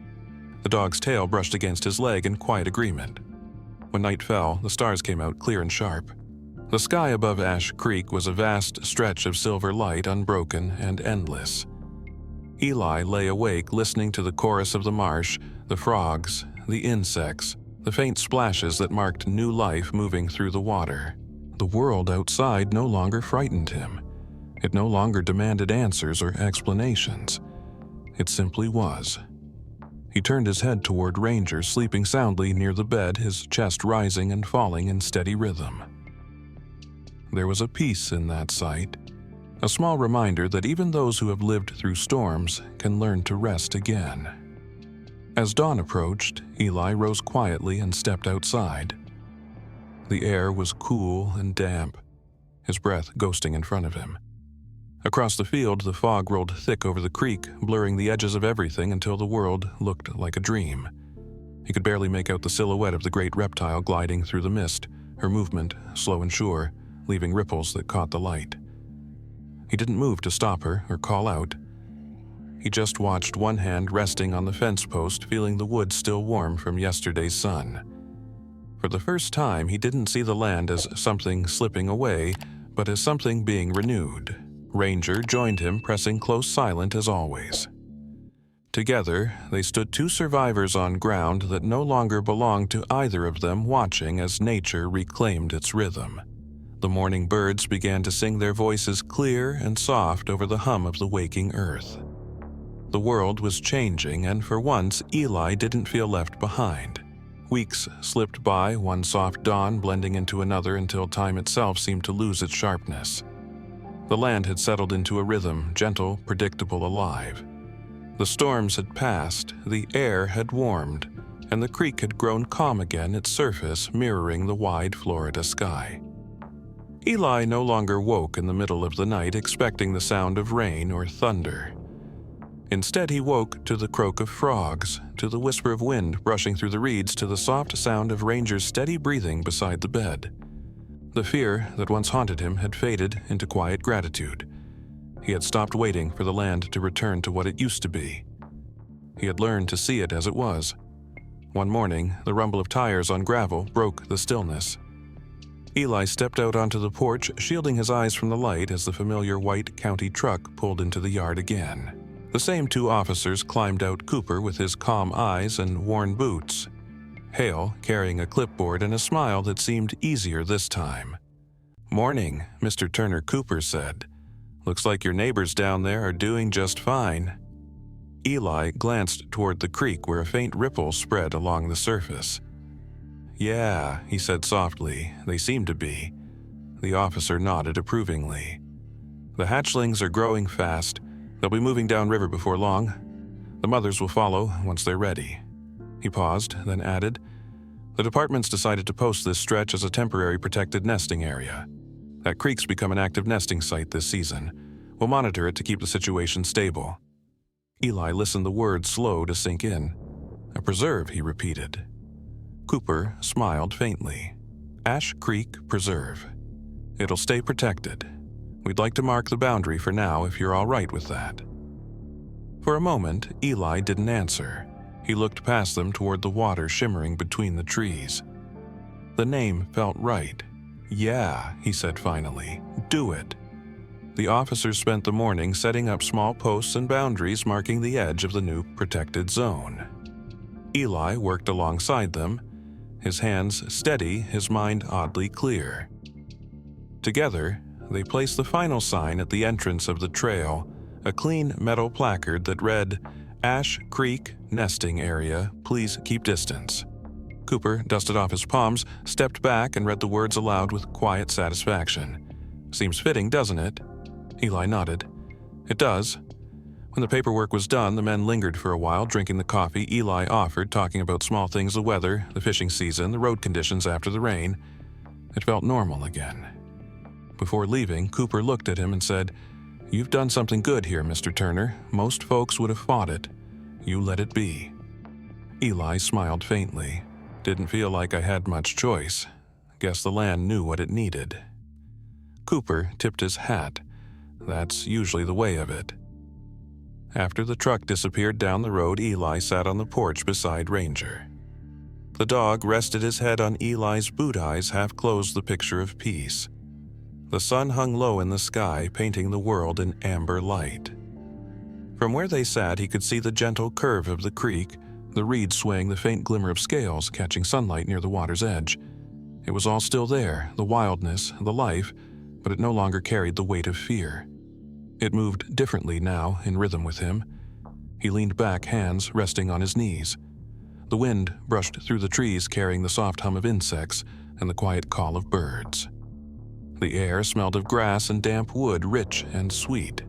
The dog's tail brushed against his leg in quiet agreement. When night fell, the stars came out clear and sharp. The sky above Ash Creek was a vast stretch of silver light, unbroken and endless. Eli lay awake, listening to the chorus of the marsh, the frogs, the insects, the faint splashes that marked new life moving through the water. The world outside no longer frightened him. It no longer demanded answers or explanations. It simply was. He turned his head toward Ranger, sleeping soundly near the bed, his chest rising and falling in steady rhythm. There was a peace in that sight, a small reminder that even those who have lived through storms can learn to rest again. As dawn approached, Eli rose quietly and stepped outside. The air was cool and damp, his breath ghosting in front of him. Across the field, the fog rolled thick over the creek, blurring the edges of everything until the world looked like a dream. He could barely make out the silhouette of the great reptile gliding through the mist, her movement slow and sure, leaving ripples that caught the light. He didn't move to stop her or call out. He just watched, one hand resting on the fence post, feeling the wood still warm from yesterday's sun. For the first time, he didn't see the land as something slipping away, but as something being renewed. Ranger joined him, pressing close, silent as always. Together, they stood, two survivors on ground that no longer belonged to either of them, watching as nature reclaimed its rhythm. The morning birds began to sing, their voices clear and soft over the hum of the waking earth. The world was changing, and for once, Eli didn't feel left behind. Weeks slipped by, one soft dawn blending into another until time itself seemed to lose its sharpness. The land had settled into a rhythm, gentle, predictable, alive. The storms had passed, the air had warmed, and the creek had grown calm again, its surface mirroring the wide Florida sky. Eli no longer woke in the middle of the night expecting the sound of rain or thunder. Instead, he woke to the croak of frogs, to the whisper of wind brushing through the reeds, to the soft sound of Ranger's steady breathing beside the bed. The fear that once haunted him had faded into quiet gratitude. He had stopped waiting for the land to return to what it used to be. He had learned to see it as it was. One morning, the rumble of tires on gravel broke the stillness. Eli stepped out onto the porch, shielding his eyes from the light as the familiar white county truck pulled into the yard again. The same two officers climbed out Cooper with his calm eyes and worn boots. Hale carrying a clipboard and a smile that seemed easier this time. "Morning," Mr. Turner Cooper said. "Looks like your neighbors down there are doing just fine." Eli glanced toward the creek where a faint ripple spread along the surface. "Yeah," he said softly, "they seem to be." The officer nodded approvingly. "The hatchlings are growing fast. They'll be moving downriver before long. The mothers will follow once they're ready." He paused, then added, "The department's decided to post this stretch as a temporary protected nesting area. That creek's become an active nesting site this season. We'll monitor it to keep the situation stable." Eli listened the words slow to sink in. "A preserve," he repeated. Cooper smiled faintly. "Ash Creek Preserve. It'll stay protected. We'd like to mark the boundary for now if you're all right with that." For a moment, Eli didn't answer. He looked past them toward the water shimmering between the trees. The name felt right. "Yeah," he said finally, "do it." The officers spent the morning setting up small posts and boundaries marking the edge of the new protected zone. Eli worked alongside them, his hands steady, his mind oddly clear. Together, they placed the final sign at the entrance of the trail, a clean metal placard that read, "Ash Creek Nesting Area, please keep distance." Cooper dusted off his palms, stepped back, and read the words aloud with quiet satisfaction. "Seems fitting, doesn't it?" Eli nodded. "It does." When the paperwork was done, the men lingered for a while, drinking the coffee Eli offered, talking about small things: the weather, the fishing season, the road conditions after the rain. It felt normal again. Before leaving, Cooper looked at him and said, "You've done something good here, Mr. Turner. Most folks would have fought it. You let it be." Eli smiled faintly. "Didn't feel like I had much choice. Guess the land knew what it needed." Cooper tipped his hat. That's usually the way of it. After the truck disappeared down the road, Eli sat on the porch beside Ranger. The dog rested his head on Eli's boot eyes, half closed the picture of peace. The sun hung low in the sky, painting the world in amber light. From where they sat, he could see the gentle curve of the creek, the reeds swaying, the faint glimmer of scales catching sunlight near the water's edge. It was all still there, the wildness, the life, but it no longer carried the weight of fear. It moved differently now, in rhythm with him. He leaned back, hands resting on his knees. The wind brushed through the trees, carrying the soft hum of insects and the quiet call of birds. The air smelled of grass and damp wood, rich and sweet.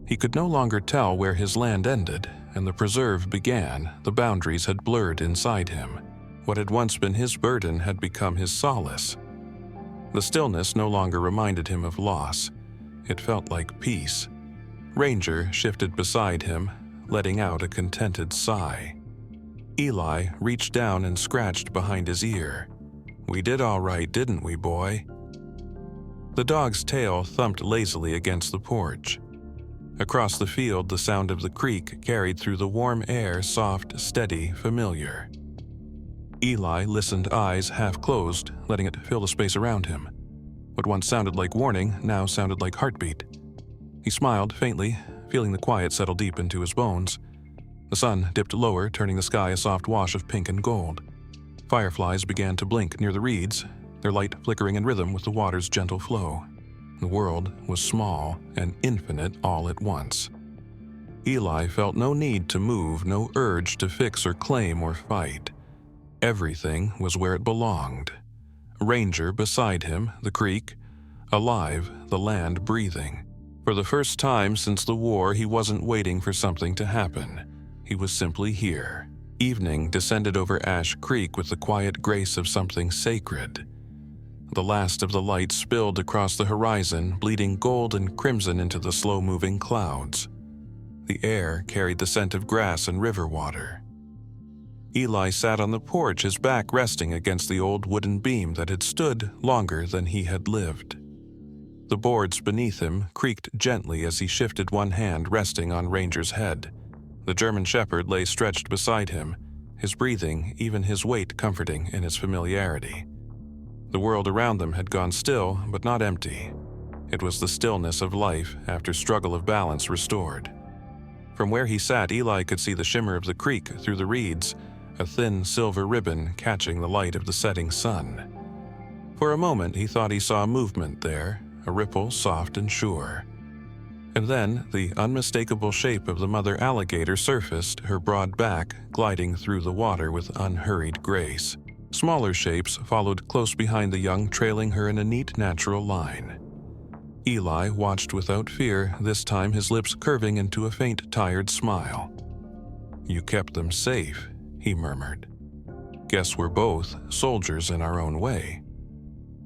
He could no longer tell where his land ended and the preserve began. The boundaries had blurred inside him. What had once been his burden had become his solace. The stillness no longer reminded him of loss. It felt like peace. Ranger shifted beside him, letting out a contented sigh. Eli reached down and scratched behind his ear. "We did all right, didn't we, boy?" The dog's tail thumped lazily against the porch. Across the field, the sound of the creek carried through the warm air, soft, steady, familiar. Eli listened, eyes half closed, letting it fill the space around him. What once sounded like warning now sounded like heartbeat. He smiled faintly, feeling the quiet settle deep into his bones. The sun dipped lower, turning the sky a soft wash of pink and gold. Fireflies began to blink near the reeds, their light flickering in rhythm with the water's gentle flow. The world was small and infinite all at once. Eli felt no need to move, no urge to fix or claim or fight. Everything was where it belonged. Ranger beside him, the creek, alive, the land breathing. For the first time since the war, he wasn't waiting for something to happen. He was simply here. Evening descended over Ash Creek with the quiet grace of something sacred. The last of the light spilled across the horizon, bleeding gold and crimson into the slow-moving clouds. The air carried the scent of grass and river water. Eli sat on the porch, his back resting against the old wooden beam that had stood longer than he had lived. The boards beneath him creaked gently as he shifted one hand resting on Ranger's head. The German Shepherd lay stretched beside him, his breathing, even his weight, comforting in its familiarity. The world around them had gone still, but not empty. It was the stillness of life after struggle of balance restored. From where he sat, Eli could see the shimmer of the creek through the reeds, a thin silver ribbon catching the light of the setting sun. For a moment he thought he saw movement there, a ripple soft and sure. And then the unmistakable shape of the mother alligator surfaced, her broad back gliding through the water with unhurried grace. Smaller shapes followed close behind the young, trailing her in a neat, natural line. Eli watched without fear, this time his lips curving into a faint, tired smile. "You kept them safe," he murmured. "Guess we're both soldiers in our own way."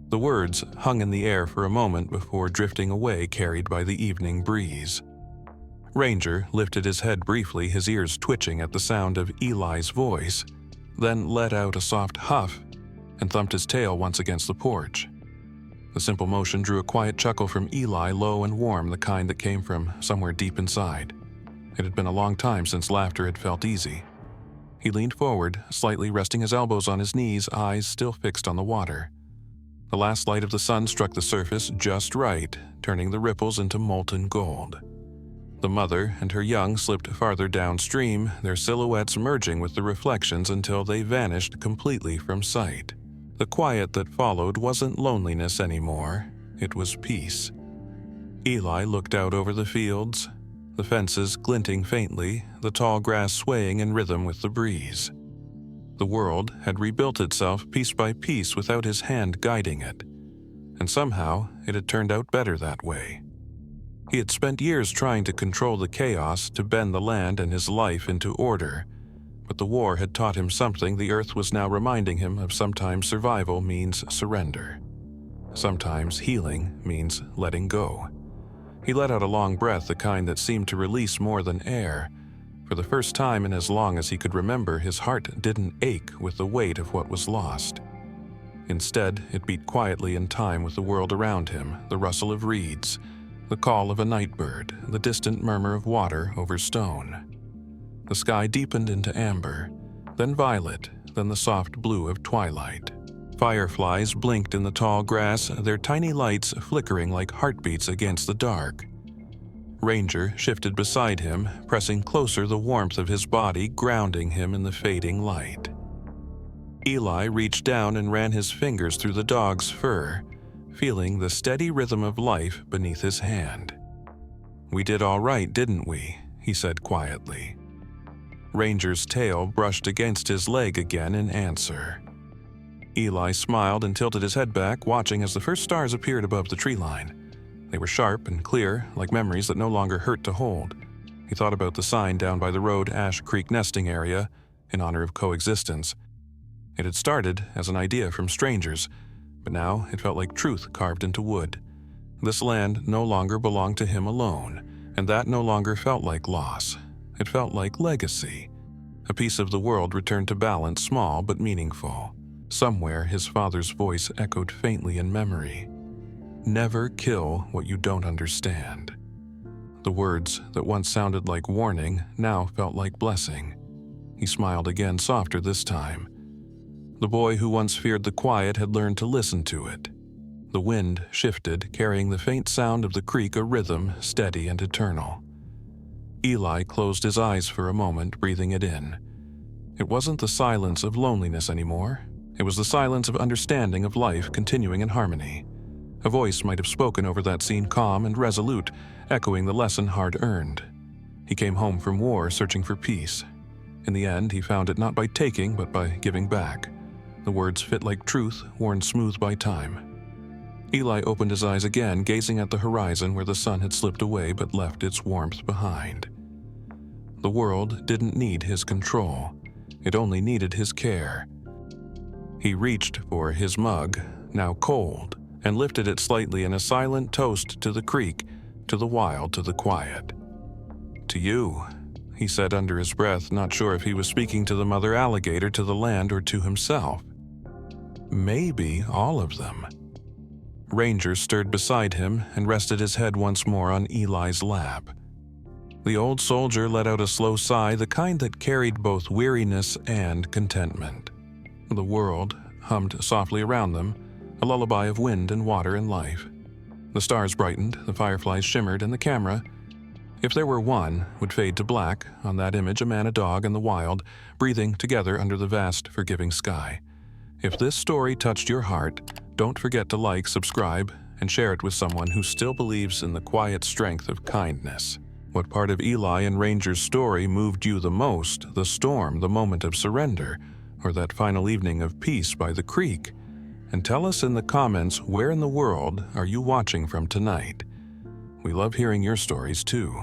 The words hung in the air for a moment before drifting away, carried by the evening breeze. Ranger lifted his head briefly, his ears twitching at the sound of Eli's voice, then let out a soft huff and thumped his tail once against the porch. The simple motion drew a quiet chuckle from Eli, low and warm, the kind that came from somewhere deep inside. It had been a long time since laughter had felt easy. He leaned forward, slightly resting his elbows on his knees, eyes still fixed on the water. The last light of the sun struck the surface just right, turning the ripples into molten gold. The mother and her young slipped farther downstream, their silhouettes merging with the reflections until they vanished completely from sight. The quiet that followed wasn't loneliness anymore, it was peace. Eli looked out over the fields, the fences glinting faintly, the tall grass swaying in rhythm with the breeze. The world had rebuilt itself piece by piece without his hand guiding it, and somehow it had turned out better that way. He had spent years trying to control the chaos, to bend the land and his life into order, but the war had taught him something the earth was now reminding him of. Sometimes survival means surrender. Sometimes healing means letting go. He let out a long breath, the kind that seemed to release more than air. For the first time in as long as he could remember, his heart didn't ache with the weight of what was lost. Instead, it beat quietly in time with the world around him, the rustle of reeds, the call of a night bird, the distant murmur of water over stone. The sky deepened into amber, then violet, then the soft blue of twilight. Fireflies blinked in the tall grass, their tiny lights flickering like heartbeats against the dark. Ranger shifted beside him, pressing closer, the warmth of his body grounding him in the fading light. Eli reached down and ran his fingers through the dog's fur, feeling the steady rhythm of life beneath his hand. "We did all right, didn't we?" he said quietly. Ranger's tail brushed against his leg again in answer. Eli smiled and tilted his head back, watching as the first stars appeared above the tree line. They were sharp and clear, like memories that no longer hurt to hold. He thought about the sign down by the road, Ash Creek Nesting Area, in honor of coexistence. It had started as an idea from strangers, but now it felt like truth carved into wood. This land no longer belonged to him alone, and that no longer felt like loss. It felt like legacy. A piece of the world returned to balance, small but meaningful. Somewhere his father's voice echoed faintly in memory. "Never kill what you don't understand." The words that once sounded like warning now felt like blessing. He smiled again, softer this time. The boy who once feared the quiet had learned to listen to it. The wind shifted, carrying the faint sound of the creek, a rhythm steady and eternal. Eli closed his eyes for a moment, breathing it in. It wasn't the silence of loneliness anymore. It was the silence of understanding of life continuing in harmony. A voice might have spoken over that scene, calm and resolute, echoing the lesson hard-earned. He came home from war searching for peace. In the end, he found it not by taking, but by giving back. The words fit like truth, worn smooth by time. Eli opened his eyes again, gazing at the horizon where the sun had slipped away but left its warmth behind. The world didn't need his control. It only needed his care. He reached for his mug, now cold, and lifted it slightly in a silent toast to the creek, to the wild, to the quiet. "To you," he said under his breath, not sure if he was speaking to the mother alligator, to the land, or to himself. Maybe all of them. Ranger stirred beside him and rested his head once more on Eli's lap. The old soldier let out a slow sigh, the kind that carried both weariness and contentment. The world hummed softly around them, a lullaby of wind and water and life. The stars brightened, the fireflies shimmered, and the camera, if there were one, would fade to black, on that image a man, a dog, and the wild, breathing together under the vast, forgiving sky. If this story touched your heart, don't forget to like, subscribe, and share it with someone who still believes in the quiet strength of kindness. What part of Eli and Ranger's story moved you the most? The storm, the moment of surrender, or that final evening of peace by the creek? And tell us in the comments, where in the world are you watching from tonight? We love hearing your stories too.